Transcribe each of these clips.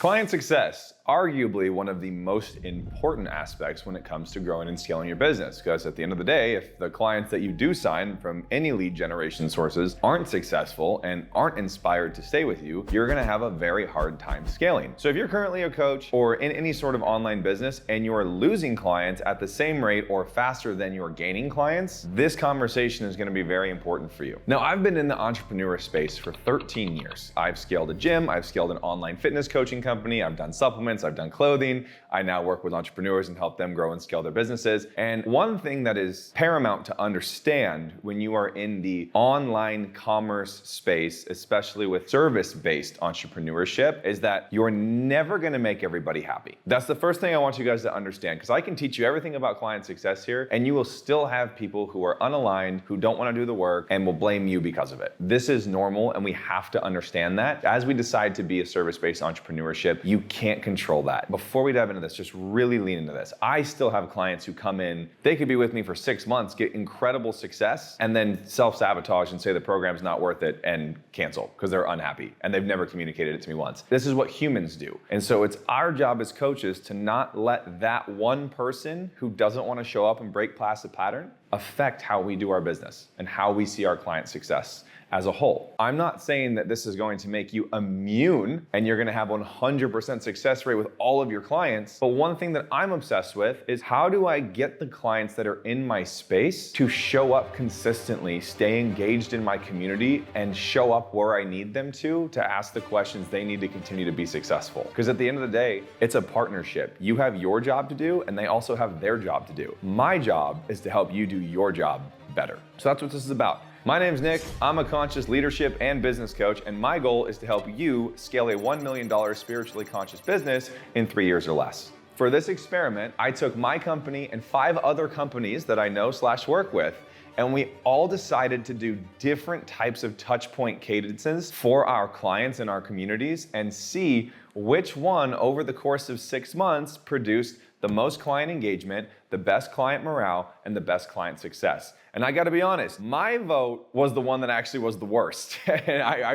Client success, arguably one of the most important aspects when it comes to growing and scaling your business. Because at the end of the day, if the clients that you do sign from any lead generation sources aren't successful and aren't inspired to stay with you, you're gonna have a very hard time scaling. So if you're currently a coach or in any sort of online business and you're losing clients at the same rate or faster than you're gaining clients, this conversation is gonna be very important for you. Now, I've been in the entrepreneur space for 13 years. I've scaled a gym, I've scaled an online fitness coaching company, I've done supplements, I've done clothing. I now work with entrepreneurs and help them grow and scale their businesses. And one thing that is paramount to understand when you are in the online commerce space, especially with service-based entrepreneurship, is that you're never gonna make everybody happy. That's the first thing I want you guys to understand, because I can teach you everything about client success here, and you will still have people who are unaligned, who don't wanna do the work, and will blame you because of it. This is normal, and we have to understand that. As we decide to be a service-based entrepreneurship, you can't control that. Before we dive into this, just really lean into this. I still have clients who come in, they could be with me for 6 months, get incredible success, and then self-sabotage and say the program's not worth it and cancel because they're unhappy and they've never communicated it to me once. This is what humans do. And so it's our job as coaches to not let that one person who doesn't want to show up and break past the pattern affect how we do our business and how we see our client success as a whole. I'm not saying that this is going to make you immune and you're gonna have 100% success rate with all of your clients, but one thing that I'm obsessed with is how do I get the clients that are in my space to show up consistently, stay engaged in my community, and show up where I need them to ask the questions they need to continue to be successful. Because at the end of the day, it's a partnership. You have your job to do, and they also have their job to do. My job is to help you do your job better. So that's what this is about. My name's Nick, I'm a conscious leadership and business coach, and my goal is to help you scale a $1 million spiritually conscious business in 3 years or less. For this experiment, I took my company and 5 other companies that I know/work with, and we all decided to do different types of touch point cadences for our clients and our communities and see which one over the course of 6 months produced the most client engagement, the best client morale, and the best client success. And I gotta be honest, my vote was the one that actually was the worst. And I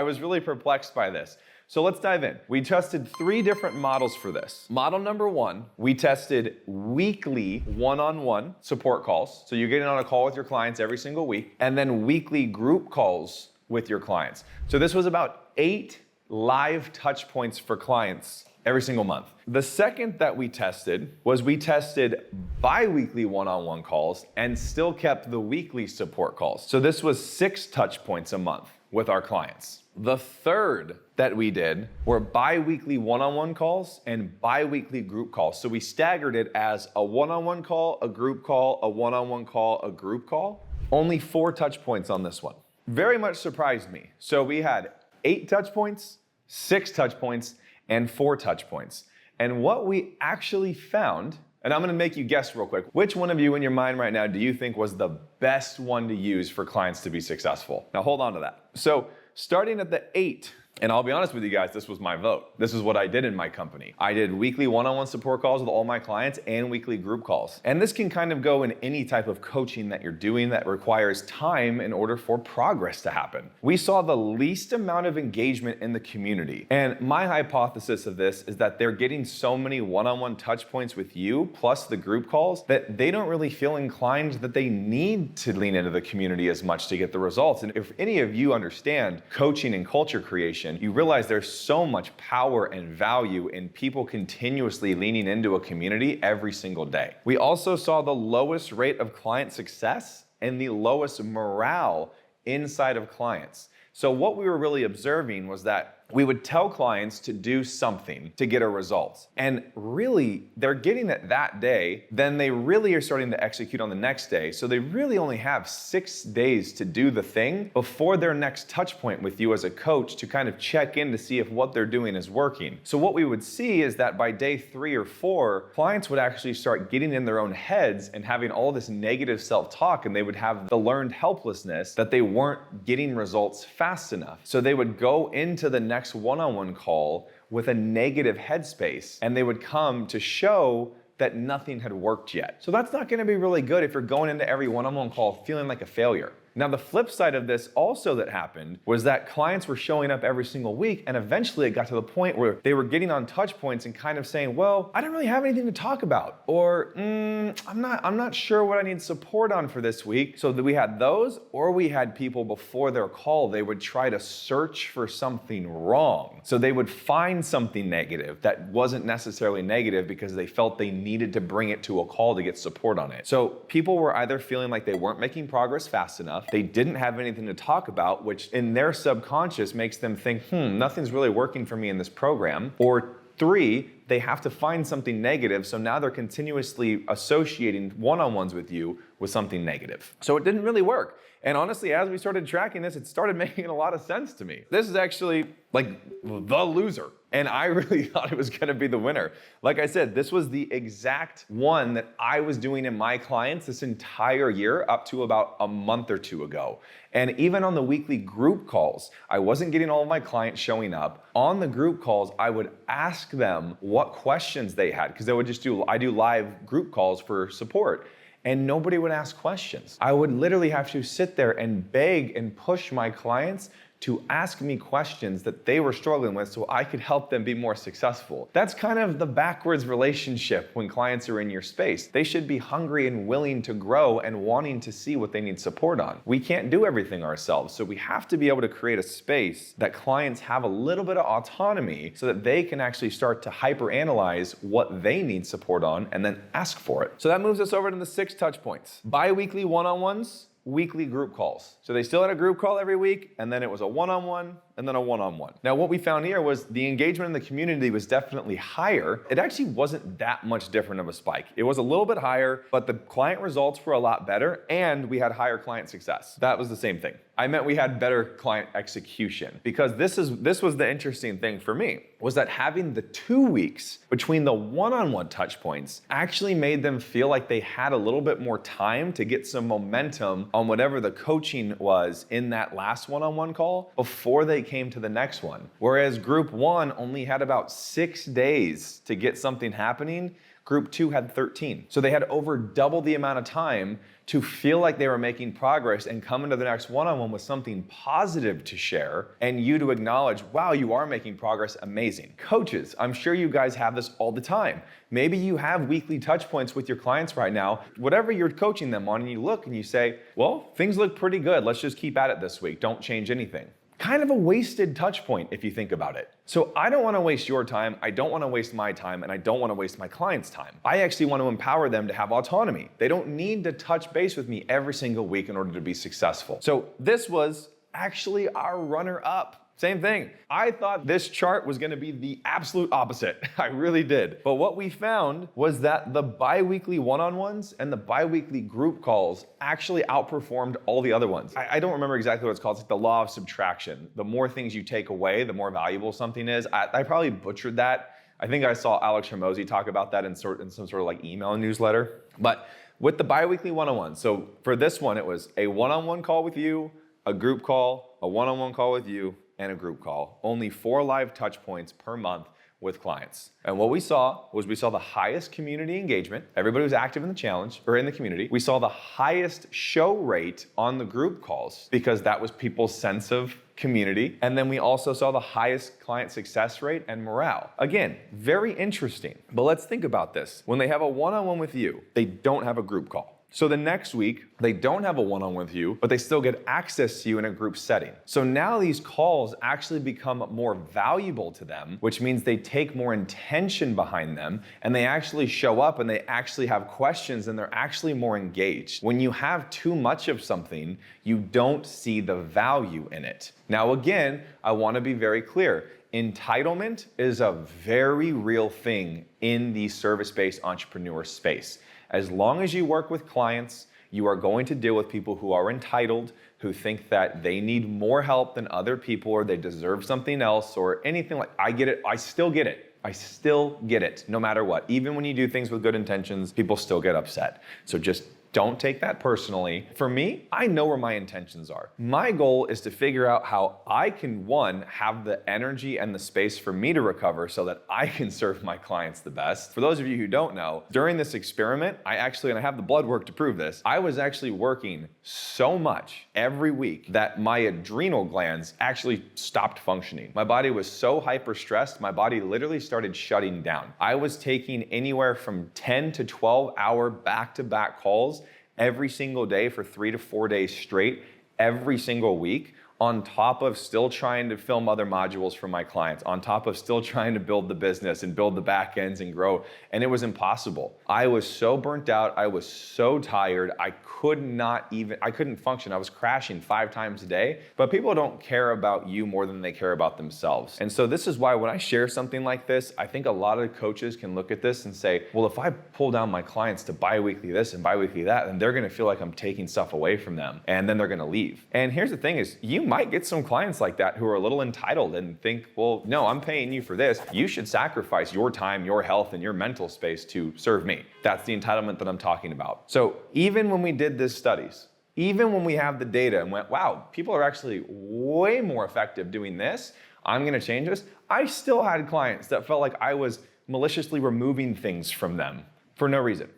was really perplexed by this. So let's dive in. We tested 3 different models for this. Model number 1, we tested weekly one-on-one support calls. So you're getting on a call with your clients every single week, and then weekly group calls with your clients. So this was about 8 live touch points for clients every single month. The second that we tested was we tested bi-weekly one-on-one calls and still kept the weekly support calls. So this was 6 touch points a month with our clients. The third that we did were bi-weekly one-on-one calls and bi-weekly group calls. So we staggered it as a one-on-one call, a group call, a one-on-one call, a group call. Only 4 touch points on this one. Very much surprised me. So we had 8 touch points, 6 touch points, and 4 touch points. And what we actually found, and I'm gonna make you guess real quick, which one of you in your mind right now do you think was the best one to use for clients to be successful? Now hold on to that. So starting at the 8, and I'll be honest with you guys, this was my vote. This is what I did in my company. I did weekly one-on-one support calls with all my clients and weekly group calls. And this can kind of go in any type of coaching that you're doing that requires time in order for progress to happen. We saw the least amount of engagement in the community. And my hypothesis of this is that they're getting so many one-on-one touch points with you, plus the group calls, that they don't really feel inclined that they need to lean into the community as much to get the results. And if any of you understand coaching and culture creation, you realize there's so much power and value in people continuously leaning into a community every single day. We also saw the lowest rate of client success and the lowest morale inside of clients. So what we were really observing was that we would tell clients to do something to get a result. And really, they're getting it that day, then they really are starting to execute on the next day. So they really only have 6 days to do the thing before their next touch point with you as a coach to kind of check in to see if what they're doing is working. So what we would see is that by day 3 or 4, clients would actually start getting in their own heads and having all this negative self-talk, and they would have the learned helplessness that they weren't getting results fast enough. So they would go into the next one-on-one call with a negative headspace, and they would come to show that nothing had worked yet. So that's not gonna be really good if you're going into every one-on-one call feeling like a failure. Now, the flip side of this also that happened was that clients were showing up every single week, and eventually it got to the point where they were getting on touch points and kind of saying, well, I don't really have anything to talk about, or I'm not sure what I need support on for this week. So that we had those, or we had people before their call, they would try to search for something wrong. So they would find something negative that wasn't necessarily negative because they felt they needed to bring it to a call to get support on it. So people were either feeling like they weren't making progress fast enough, they didn't have anything to talk about, which in their subconscious makes them think, nothing's really working for me in this program, or 3, they have to find something negative, so now they're continuously associating one-on-ones with you with something negative. So it didn't really work. And honestly, as we started tracking this, it started making a lot of sense to me. This is actually like the loser. And I really thought it was gonna be the winner. Like I said, this was the exact one that I was doing in my clients this entire year up to about a month or 2 ago. And even on the weekly group calls, I wasn't getting all of my clients showing up. On the group calls, I would ask them what questions they had, because I do live group calls for support. And nobody would ask questions. I would literally have to sit there and beg and push my clients to ask me questions that they were struggling with so I could help them be more successful. That's kind of the backwards relationship when clients are in your space. They should be hungry and willing to grow and wanting to see what they need support on. We can't do everything ourselves, so we have to be able to create a space that clients have a little bit of autonomy so that they can actually start to hyper-analyze what they need support on and then ask for it. So that moves us over to the 6 touch points. Bi-weekly one-on-ones, weekly group calls. So they still had a group call every week, and then it was a one-on-one, and then a one-on-one. Now what we found here was the engagement in the community was definitely higher. It actually wasn't that much different of a spike. It was a little bit higher, but the client results were a lot better, and we had higher client success. That was the same thing. I meant we had better client execution, because this was the interesting thing for me, was that having the 2 weeks between the one-on-one touch points actually made them feel like they had a little bit more time to get some momentum on whatever the coaching was in that last one-on-one call before they came to the next one. Whereas group 1 only had about 6 days to get something happening, group 2 had 13. So they had over double the amount of time to feel like they were making progress and come into the next one-on-one with something positive to share, and you to acknowledge, wow, you are making progress, amazing. Coaches, I'm sure you guys have this all the time. Maybe you have weekly touch points with your clients right now, whatever you're coaching them on, and you look and you say, well, things look pretty good. Let's just keep at it this week. Don't change anything. Kind of a wasted touch point if you think about it. So I don't want to waste your time, I don't want to waste my time, and I don't want to waste my clients' time. I actually want to empower them to have autonomy. They don't need to touch base with me every single week in order to be successful. So this was actually our runner-up. Same thing. I thought this chart was gonna be the absolute opposite. I really did. But what we found was that the bi-weekly one-on-ones and the bi-weekly group calls actually outperformed all the other ones. I don't remember exactly what it's called. It's like the law of subtraction. The more things you take away, the more valuable something is. I probably butchered that. I think I saw Alex Hormozy talk about that in some sort of like email newsletter. But with the bi-weekly one-on-one, so for this one, it was a one-on-one call with you, a group call, a one-on-one call with you, and a group call. Only 4 live touch points per month with clients. And what we saw was the highest community engagement. Everybody was active in the challenge or in the community. We saw the highest show rate on the group calls because that was people's sense of community. And then we also saw the highest client success rate and morale. Again, very interesting. But let's think about this. When they have a one-on-one with you, they don't have a group call. So the next week, they don't have a one-on-one with you, but they still get access to you in a group setting. So now these calls actually become more valuable to them, which means they take more intention behind them, and they actually show up and they actually have questions and they're actually more engaged. When you have too much of something, you don't see the value in it. Now again, I want to be very clear. Entitlement is a very real thing in the service-based entrepreneur space. As long as you work with clients, you are going to deal with people who are entitled, who think that they need more help than other people or they deserve something else or anything like, I get it, I still get it. I still get it, no matter what. Even when you do things with good intentions, people still get upset. So just Don't take that personally. For me, I know where my intentions are. My goal is to figure out how I can, one, have the energy and the space for me to recover so that I can serve my clients the best. For those of you who don't know, during this experiment, and I have the blood work to prove this, I was actually working so much every week that my adrenal glands actually stopped functioning. My body was so hyper stressed, my body literally started shutting down. I was taking anywhere from 10 to 12-hour back-to-back calls every single day for 3 to 4 days straight, every single week, on top of still trying to film other modules for my clients, on top of still trying to build the business and build the back ends and grow. And it was impossible. I was so burnt out. I was so tired. I couldn't function. I was crashing 5 times a day. But people don't care about you more than they care about themselves. And so this is why when I share something like this, I think a lot of coaches can look at this and say, well, if I pull down my clients to bi-weekly this and bi-weekly that, then they're gonna feel like I'm taking stuff away from them. And then they're gonna leave. And here's the thing is, you might get some clients like that who are a little entitled and think, well, no, I'm paying you for this. You should sacrifice your time, your health, and your mental space to serve me. That's the entitlement that I'm talking about. So even when we did these studies, even when we have the data and went, wow, people are actually way more effective doing this, I'm gonna change this, I still had clients that felt like I was maliciously removing things from them for no reason.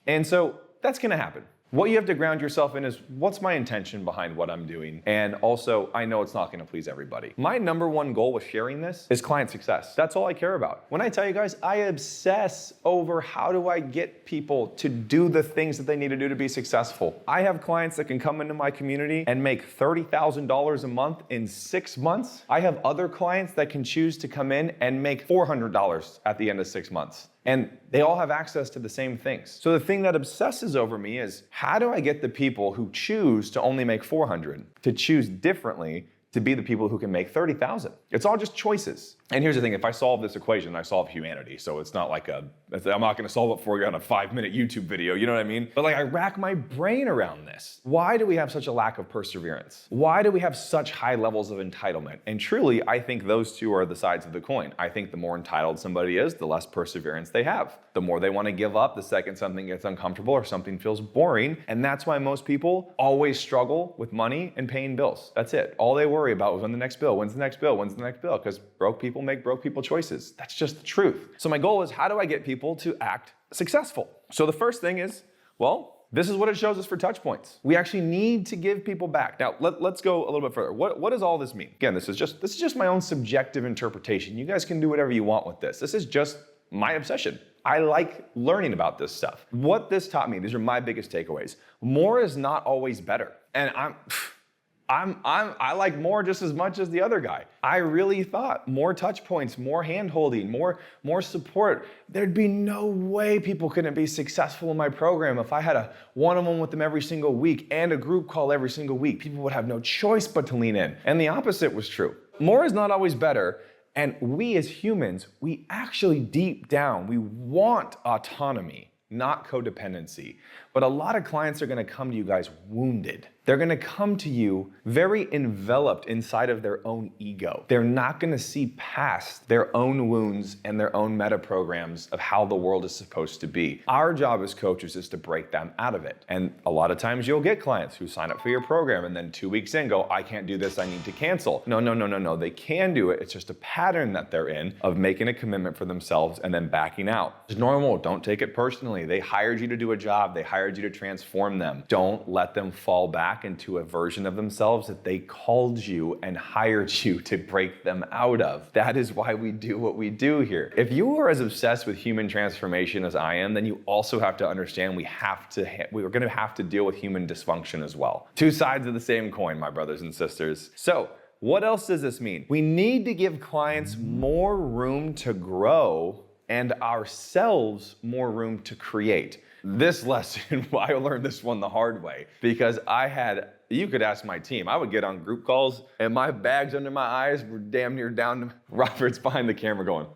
And so that's gonna happen. What you have to ground yourself in is, what's my intention behind what I'm doing? And also, I know it's not gonna please everybody. My number one goal with sharing this is client success. That's all I care about. When I tell you guys, I obsess over how do I get people to do the things that they need to do to be successful. I have clients that can come into my community and make $30,000 a month in 6 months. I have other clients that can choose to come in and make $400 at the end of 6 months. And they all have access to the same things. So the thing that obsesses over me is, how do I get the people who choose to only make 400 to choose differently to be the people who can make 30,000? It's all just choices. And here's the thing, if I solve this equation, I solve humanity. So it's not like I'm not gonna solve it for you on a 5-minute YouTube video, you know what I mean? But like, I rack my brain around this. Why do we have such a lack of perseverance? Why do we have such high levels of entitlement? And truly, I think those two are the sides of the coin. I think the more entitled somebody is, the less perseverance they have. The more they wanna give up the second something gets uncomfortable or something feels boring. And that's why most people always struggle with money and paying bills. That's it. All they worry about is when's the next bill, when's the next bill, when's the next bill, because broke people make broke people choices. That's just the truth. So my goal is, how do I get people to act successful? So the first thing is, well, this is what it shows us for touch points. We actually need to give people back. Now, let's go a little bit further. What does all this mean? Again, this is just my own subjective interpretation. You guys can do whatever you want with this. This is just my obsession. I like learning about this stuff. What this taught me, these are my biggest takeaways. More is not always better. And I like more just as much as the other guy. I really thought more touch points, more hand holding, more support. There'd be no way people couldn't be successful in my program if I had a one-on-one with them every single week and a group call every single week. People would have no choice but to lean in. And the opposite was true. More is not always better. And we as humans, we actually deep down, we want autonomy, not codependency. But a lot of clients are gonna come to you guys wounded. They're gonna come to you very enveloped inside of their own ego. They're not gonna see past their own wounds and their own meta programs of how the world is supposed to be. Our job as coaches is to break them out of it. And a lot of times you'll get clients who sign up for your program and then 2 weeks in go, I can't do this, I need to cancel. No, they can do it. It's just a pattern that they're in of making a commitment for themselves and then backing out. It's normal, don't take it personally. They hired you to do a job, they hired you to transform them. Don't let them fall back into a version of themselves that they called you and hired you to break them out of. That is why we do what we do here. If you are as obsessed with human transformation as I am, then you also have to understand we're gonna have to deal with human dysfunction as well. Two sides of the same coin, my brothers and sisters. So, what else does this mean? We need to give clients more room to grow and ourselves more room to create. This lesson, I learned this one the hard way because you could ask my team, I would get on group calls and my bags under my eyes were damn near down to Robert's behind the camera going.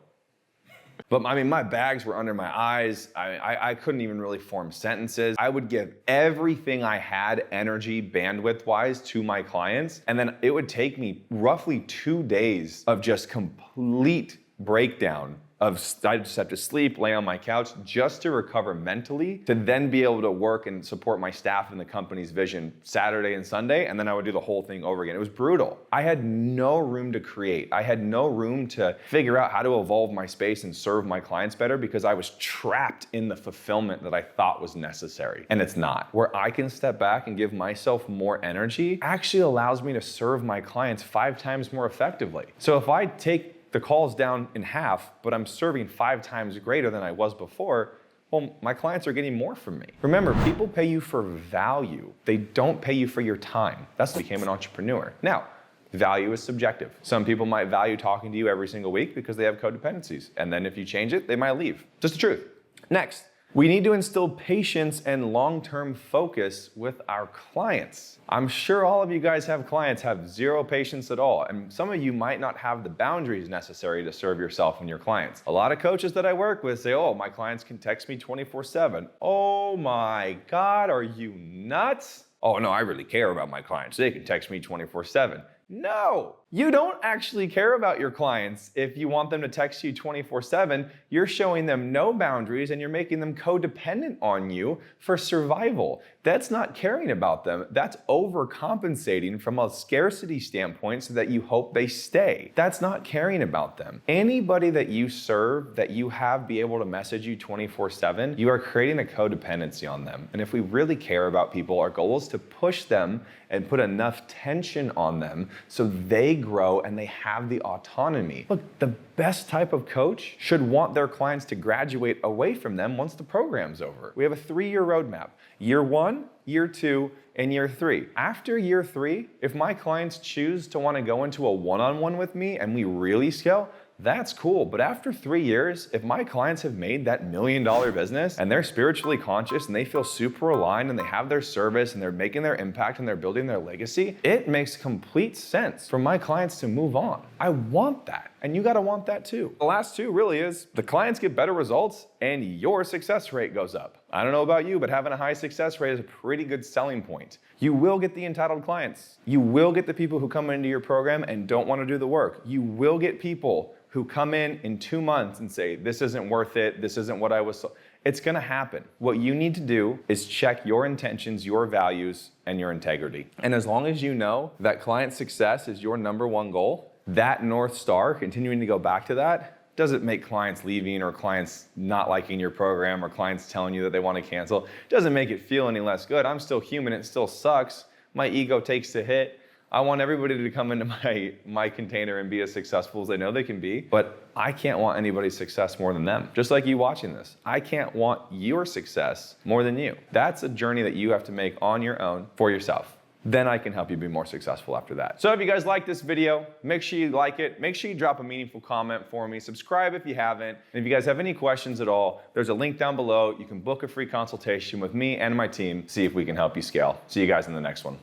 But I mean, my bags were under my eyes. I couldn't even really form sentences. I would give everything I had energy, bandwidth-wise to my clients. And then it would take me roughly 2 days of just complete breakdown I just have to sleep, lay on my couch just to recover mentally, to then be able to work and support my staff and the company's vision Saturday and Sunday, and then I would do the whole thing over again. It was brutal. I had no room to create. I had no room to figure out how to evolve my space and serve my clients better because I was trapped in the fulfillment that I thought was necessary, and it's not. Where I can step back and give myself more energy actually allows me to serve my clients 5 times more effectively. So if I take the calls down in half, but I'm serving 5 times greater than I was before, well, my clients are getting more from me. Remember, people pay you for value. They don't pay you for your time. That's why I became an entrepreneur. Now, value is subjective. Some people might value talking to you every single week because they have codependencies. And then if you change it, they might leave. Just the truth. Next, we need to instill patience and long-term focus with our clients. I'm sure all of you guys have clients have zero patience at all, and some of you might not have the boundaries necessary to serve yourself and your clients. A lot of coaches that I work with say, oh, my clients can text me 24/7. Oh my God, are you nuts? Oh no, I really care about my clients. They can text me 24/7. No, you don't actually care about your clients if you want them to text you 24/7. You're showing them no boundaries and you're making them codependent on you for survival. That's not caring about them. That's overcompensating from a scarcity standpoint so that you hope they stay. That's not caring about them. Anybody that you serve, that you have be able to message you 24/7, you are creating a codependency on them. And if we really care about people, our goal is to push them and put enough tension on them so they grow and they have the autonomy. Look, the best type of coach should want their clients to graduate away from them once the program's over. We have a 3-year roadmap. Year 1, year 2, and year 3. After year 3, if my clients choose to want to go into a one-on-one with me and we really scale, that's cool. But after 3 years, if my clients have made that $1 million business and they're spiritually conscious and they feel super aligned and they have their service and they're making their impact and they're building their legacy, it makes complete sense for my clients to move on. I want that. And you gotta want that too. The last 2 really is the clients get better results and your success rate goes up. I don't know about you, but having a high success rate is a pretty good selling point. You will get the entitled clients. You will get the people who come into your program and don't want to do the work. You will get people who come in 2 months and say, this isn't worth it, this isn't what I was. It's gonna happen. What you need to do is check your intentions, your values, and your integrity. And as long as you know that client success is your #1 goal, that North Star, continuing to go back to that, doesn't make clients leaving or clients not liking your program or clients telling you that they want to cancel. Doesn't make it feel any less good. I'm still human, it still sucks. My ego takes a hit. I want everybody to come into my container and be as successful as they know they can be, but I can't want anybody's success more than them. Just like you watching this. I can't want your success more than you. That's a journey that you have to make on your own for yourself. Then I can help you be more successful after that. So if you guys like this video, make sure you like it. Make sure you drop a meaningful comment for me. Subscribe if you haven't. And if you guys have any questions at all, there's a link down below. You can book a free consultation with me and my team. See if we can help you scale. See you guys in the next one.